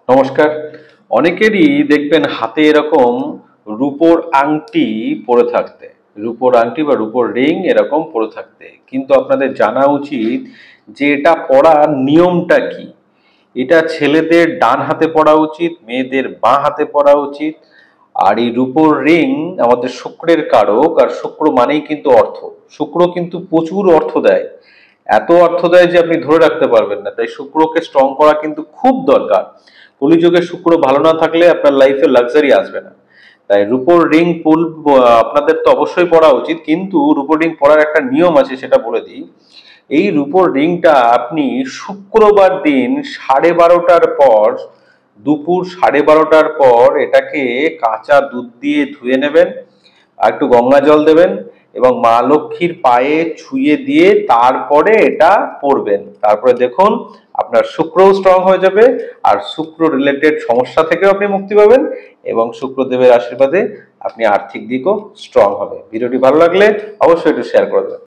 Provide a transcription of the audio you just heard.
নমস্কার। অনেকেরই দেখবেন হাতে এরকম রূপোর আংটি পরে থাকতে, রূপোর আংটি বা রূপোর রিং এরকম পরে থাকতে, কিন্তু আপনাদের জানা উচিত যে এটা পরার নিয়মটা কি। এটা ছেলেদের ডান হাতে পরা উচিত, মেয়েদের বাঁ হাতে পরা উচিত। আর এই রূপোর রিং আমাদের শুক্রের কারক, আর শুক্র মানেই কিন্তু অর্থ। শুক্র কিন্তু প্রচুর অর্থ দেয়, এত অর্থ দেয় যে আপনি ধরে রাখতে পারবেন না। তাই শুক্রকে স্ট্রং করা কিন্তু খুব দরকার। কলিযুগে শুক্র ভালো না থাকলে আপনার লাইফে লাক্সারি আসবে না। তাই রূপোর রিং আপনাদের তো অবশ্যই পরা উচিত, কিন্তু রূপোর রিং পরার একটা নিয়ম আছে, সেটা বলে দিই। এই রূপোর রিংটা আপনি শুক্রবার দিন 12:30টার পর, দুপুর 12:30টার পর এটাকে কাঁচা দুধ দিয়ে ধুয়ে নেবেন, আর একটু গঙ্গা জল দেবেন এবং মা লক্ষ্মীর পায়ে ছুঁয়ে দিয়ে তারপরে এটা পরবেন। তারপরে দেখুন আপনার শুক্রও স্ট্রং হয়ে যাবে, আর শুক্র রিলেটেড সমস্যা থেকেও আপনি মুক্তি পাবেন, এবং শুক্রদেবের আশীর্বাদে আপনি আর্থিক দিকও স্ট্রং হবে। ভিডিওটি ভালো লাগলে অবশ্যই একটু শেয়ার করে দেবেন।